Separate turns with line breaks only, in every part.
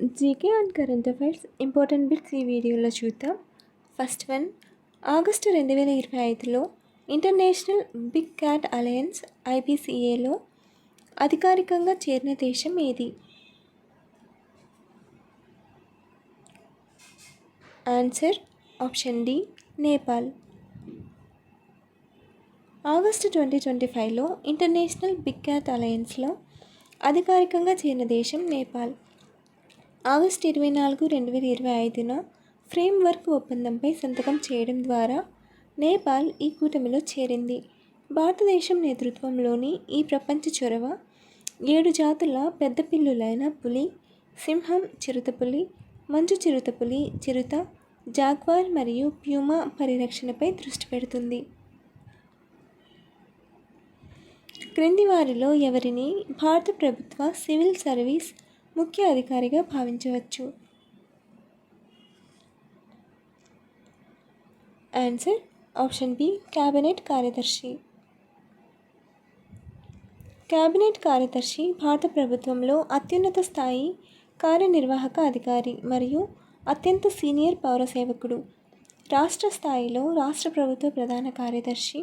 GK and current affairs important bits ఈ వీడియోలో చూద్దాం. ఫస్ట్ వన్, ఆగస్టు 2025లో ఇంటర్నేషనల్ బిగ్ క్యాట్ అలయన్స్ IBCAలో అధికారికంగా చేరిన దేశం ఏది? Answer option D, Nepal. August 2025లో ఇంటర్నేషనల్ బిగ్ క్యాట్ అలయన్స్లో అధికారికంగా చేరిన దేశం నేపాల్. ఆగస్టు 24, 2025న ఫ్రేమ్వర్క్ ఒప్పందంపై సంతకం చేయడం ద్వారా నేపాల్ ఈ కూటమిలో చేరింది. భారతదేశం నేతృత్వంలోని ఈ ప్రపంచ చొరవ 7 జాతుల పెద్ద పిల్లులైన పులి, సింహం, చిరుతపులి, మంచు చిరుతపులి, చిరుత, జాగ్వార్ మరియు ప్యూమా పరిరక్షణపై దృష్టి పెడుతుంది. క్రింది వారిలో ఎవరిని భారత ప్రభుత్వ సివిల్ సర్వీస్ ముఖ్య అధికారిగా భావించవచ్చు? ఆన్సర్ ఆప్షన్ బి, క్యాబినెట్ కార్యదర్శి. క్యాబినెట్ కార్యదర్శి భారత ప్రభుత్వంలో అత్యున్నత స్థాయి కార్యనిర్వాహక అధికారి మరియు అత్యంత సీనియర్ పౌర సేవకుడు. రాష్ట్ర స్థాయిలో రాష్ట్ర ప్రభుత్వ ప్రధాన కార్యదర్శి,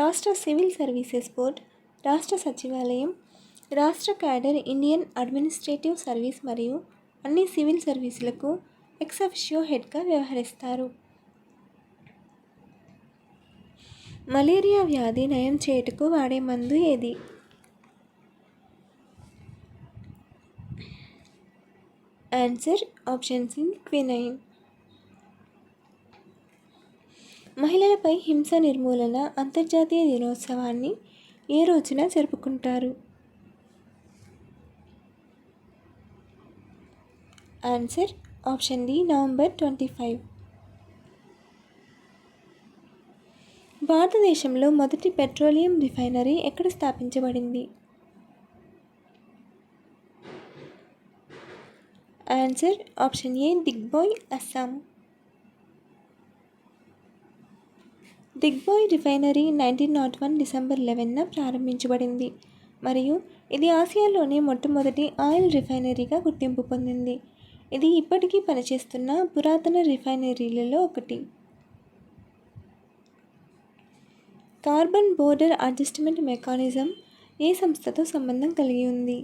రాష్ట్ర సివిల్ సర్వీసెస్ బోర్డ్, రాష్ట్ర సచివాలయం, రాష్ట్ర క్యాడర్ ఇండియన్ అడ్మినిస్ట్రేటివ్ సర్వీస్ మరియు అన్ని సివిల్ సర్వీసులకు ఎక్స్ అఫిషియో హెడ్గా వ్యవహరిస్తారు. మలేరియా వ్యాధి నయం చేయుటకు వాడే మందు ఏది? Answer option C, quinine. మహిళలపై హింస నిర్మూలన అంతర్జాతీయ దినోత్సవాన్ని ఏ రోజున జరుపుకుంటారు? Answer option D, November 25. భారతదేశంలో మొదటి పెట్రోలియం రిఫైనరీ ఎక్కడ స్థాపించబడింది? Answer option A, Digboi, Assam. Digboi refinery 1901 December 11న ప్రారంభించబడింది మరియు ఇది ఆసియాలోనే మొట్టమొదటి ఆయిల్ రిఫైనరీగా గుర్తింపు పొందింది. ఇది ఇప్పటికీ పనిచేస్తున్న పురాతన రిఫైనరీలలో ఒకటి. కార్బన్ బోర్డర్ అడ్జస్ట్మెంట్ మెకానిజం ఏ సంస్థతో సంబంధం కలిగి ఉంది?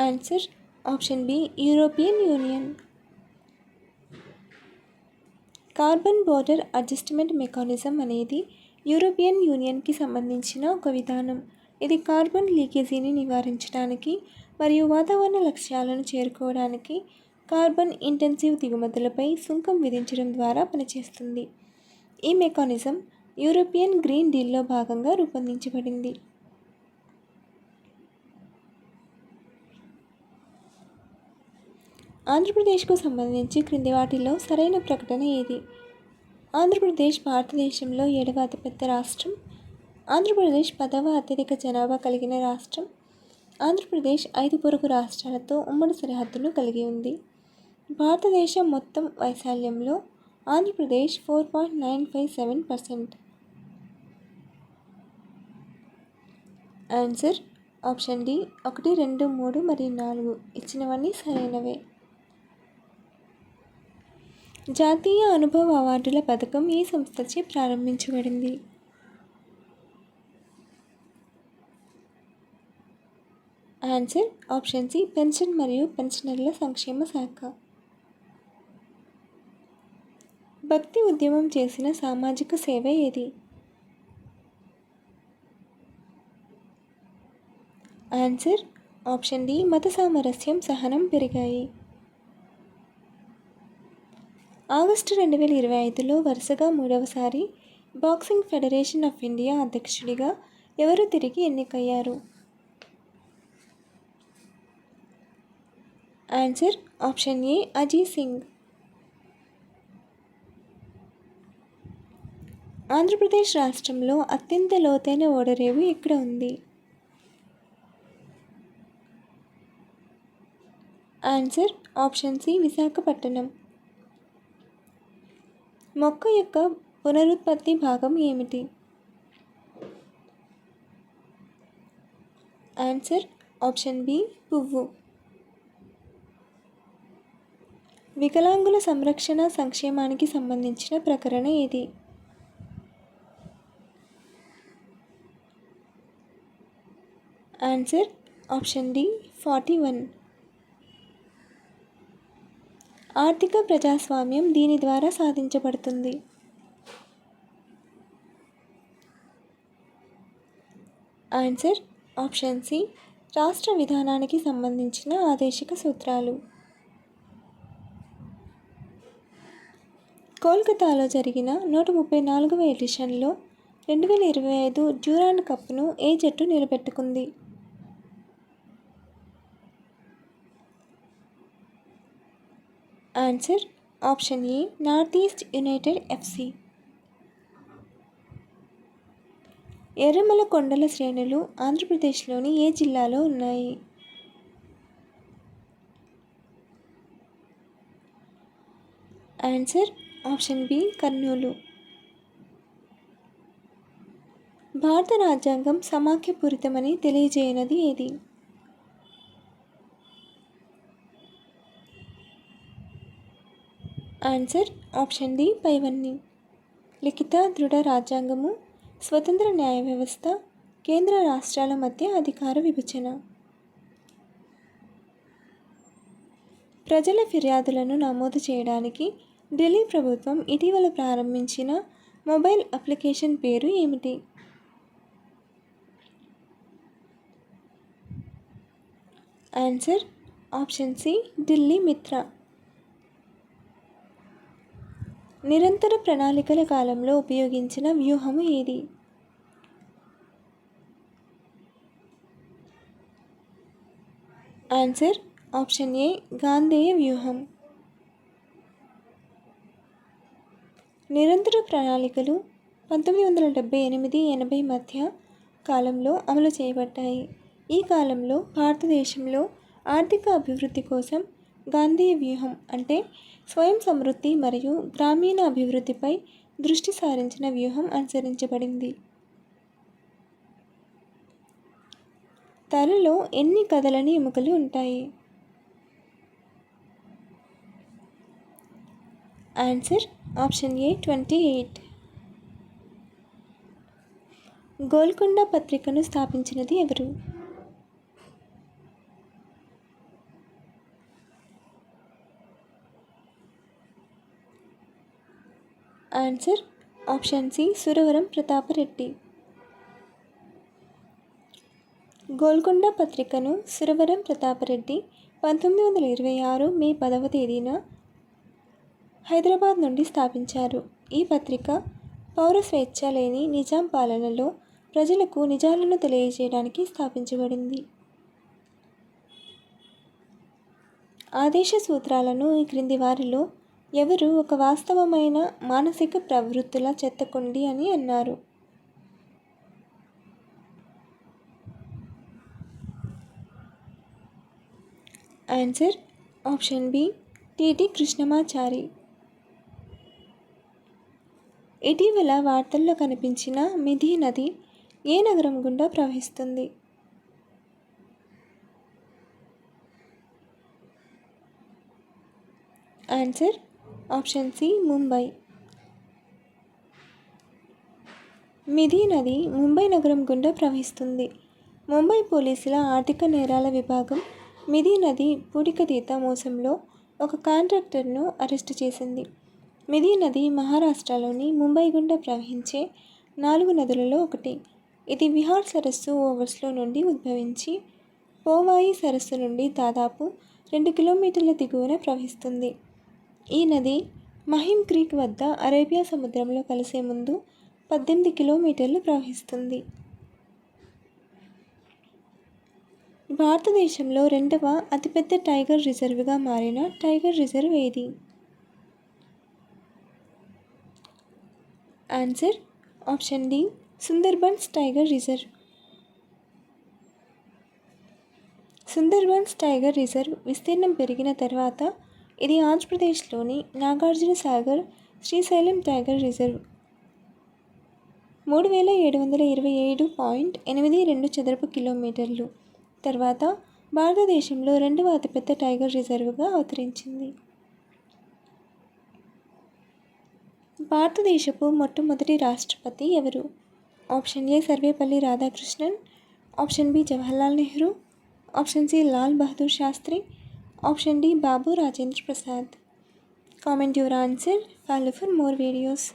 Answer option B, European union. Carbon border adjustment mechanism అనేది యూరోపియన్ యూనియన్కి సంబంధించిన ఒక విధానం. ఇది కార్బన్ లీకేజీని నివారించడానికి మరియు వాతావరణ లక్ష్యాలను చేరుకోవడానికి కార్బన్ ఇంటెన్సివ్ దిగుమతులపై సుంకం విధించడం ద్వారా పనిచేస్తుంది. ఈ మెకానిజం యూరోపియన్ గ్రీన్ డీల్లో భాగంగా రూపొందించబడింది. ఆంధ్రప్రదేశ్కు సంబంధించి క్రింది వాటిలో సరైన ప్రకటన ఏది? ఆంధ్రప్రదేశ్ భారతదేశంలో 7వ అతిపెద్ద రాష్ట్రం. ఆంధ్రప్రదేశ్ 10వ అత్యధిక జనాభా కలిగిన రాష్ట్రం. ఆంధ్రప్రదేశ్ 5 పొరుగు రాష్ట్రాలతో ఉమ్మడి సరిహద్దును కలిగి ఉంది. భారతదేశం మొత్తం వైశాల్యంలో ఆంధ్రప్రదేశ్ 4.957%. ఆన్సర్ ఆప్షన్ డి, 1, 2, 3 మరియు 4 ఇచ్చినవన్నీ సరైనవే. జాతీయ అనుభవ అవార్డుల పథకం ఏ సంస్థచే ప్రారంభించబడింది? ఆన్సర్ ఆప్షన్ సి, పెన్షన్ మరియు పెన్షనర్ల సంక్షేమ శాఖ. భక్తి ఉద్యమం చేసిన సామాజిక సేవ ఏది? ఆన్సర్ ఆప్షన్ డి, మత సామరస్యం, సహనం పెరిగాయి. ఆగస్టు 2025లో వరుసగా 3వసారి బాక్సింగ్ ఫెడరేషన్ ఆఫ్ ఇండియా అధ్యక్షుడిగా ఎవరు తిరిగి ఎన్నికయ్యారు? ఆన్సర్ ఆప్షన్ ఏ, అజయ్ సింగ్. ఆంధ్రప్రదేశ్ రాష్ట్రంలో అత్యంత లోతైన ఓడరేవు ఎక్కడ ఉంది? Answer option C, Visakhapatnam. మొక్క యొక్క పునరుత్పత్తి భాగం ఏమిటి? ఆన్సర్ ఆప్షన్ బి పువ్వు. వికలాంగుల సంరక్షణ సంక్షేమానికి సంబంధించిన ప్రకరణ ఏది? Answer option D 41. ఆర్థిక ప్రజాస్వామ్యం దీని ద్వారా సాధించబడుతుంది. ఆన్సర్ ఆప్షన్ సి రాష్ట్ర విధానానికి సంబంధించిన ఆదేశిక సూత్రాలు. కోల్కతాలో జరిగిన 134వ ఎడిషన్లో 2025 డ్యూరాండ్ కప్ను ఏ జట్టు నిలబెట్టుకుంది? Answer option A North East United FC. Erramala కొండల శ్రేణులు ఆంధ్రప్రదేశ్లోని ఏ జిల్లాలో ఉన్నాయి? Answer option B Kurnool. భారత రాజ్యాంగం సమాఖ్యపూరితమని తెలియజేయనది ఏది? ఆన్సర్ ఆప్షన్ డి పైవన్నీ. లిఖిత దృఢ రాజ్యాంగము, స్వతంత్ర న్యాయ వ్యవస్థ, కేంద్ర రాష్ట్రాల మధ్య అధికార విభజన. ప్రజల ఫిర్యాదులను నమోదు చేయడానికి ఢిల్లీ ప్రభుత్వం ఇటీవల ప్రారంభించిన మొబైల్ అప్లికేషన్ పేరు ఏమిటి? ఆన్సర్ ఆప్షన్ సి ఢిల్లీ మిత్ర. నిరంతర ప్రణాళికల కాలంలో ఉపయోగించిన వ్యూహము ఏది? ఆన్సర్ ఆప్షన్ ఏ గాంధేయ వ్యూహం. నిరంతర ప్రణాళికలు 1978-80 మధ్య కాలంలో అమలు చేయబడ్డాయి. ఈ కాలంలో భారతదేశంలో ఆర్థిక అభివృద్ధి కోసం గాంధేయ వ్యూహం అంటే స్వయం సమృద్ధి మరియు గ్రామీణ అభివృద్ధిపై దృష్టి సారించిన వ్యూహం అనుసరించబడింది. తలలో ఎన్ని కదలని ఎముకలు ఉంటాయి? ఆన్సర్ ఆప్షన్ ఏ 28. గోల్కొండ పత్రికను స్థాపించినది ఎవరు? Answer option C Suravaram Pratap Reddy. Golconda పత్రికను సురవరం ప్రతాపరెడ్డి 1926 మే 10వ తేదీన హైదరాబాద్ నుండి స్థాపించారు. ఈ పత్రిక పౌర స్వేచ్ఛ లేని నిజాం పాలనలో ప్రజలకు నిజాలను తెలియజేయడానికి స్థాపించబడింది. ఆదేశ సూత్రాలను ఈ క్రింది వారిలో ఎవరు ఒక వాస్తవమైన మానసిక ప్రవృత్తుల చెత్తకుండి అని అన్నారు? Answer option B T T Krishnamachari. ఇటీవల వార్తల్లో కనిపించిన మిథి నది ఏ నగరం గుండా ప్రవహిస్తుంది? Answer option C Mumbai. Mithi నది ముంబై నగరం గుండా ప్రవహిస్తుంది. ముంబై పోలీసుల ఆర్థిక నేరాల విభాగం మిథి నది పూడికతీత మోసంలో ఒక కాంట్రాక్టర్ను అరెస్టు చేసింది. మిథి నది మహారాష్ట్రలోని ముంబై గుండా ప్రవహించే 4 నదులలో ఒకటి. ఇది విహార్ సరస్సు ఓవర్స్లో నుండి ఉద్భవించి పోవాయి సరస్సు నుండి దాదాపు 2 కిలోమీటర్ల దిగువన ప్రవహిస్తుంది. ఈ నది మహిమ్ క్రీక్ వద్ద అరేబియా సముద్రంలో కలిసే ముందు 18 కిలోమీటర్లు ప్రవహిస్తుంది. భారతదేశంలో 2వ అతిపెద్ద టైగర్ రిజర్వ్గా మారిన టైగర్ రిజర్వ్ ఏది? Answer option D Sundarbans tiger reserve. Sundarbans tiger reserve విస్తీర్ణం పెరిగిన తర్వాత ఇది ఆంధ్రప్రదేశ్లోని నాగార్జున సాగర్ శ్రీశైలం టైగర్ రిజర్వ్ 3727.82 చదరపు కిలోమీటర్లు తర్వాత భారతదేశంలో రెండవ అతిపెద్ద టైగర్ రిజర్వ్గా అవతరించింది. భారతదేశపు మొట్టమొదటి రాష్ట్రపతి ఎవరు? Option A Sarvepalli Radhakrishnan, option B Jawaharlal Nehru, option C Lal Bahadur Shastri, option D Babu Rajendra Prasad. Comment your answer. Follow for more videos.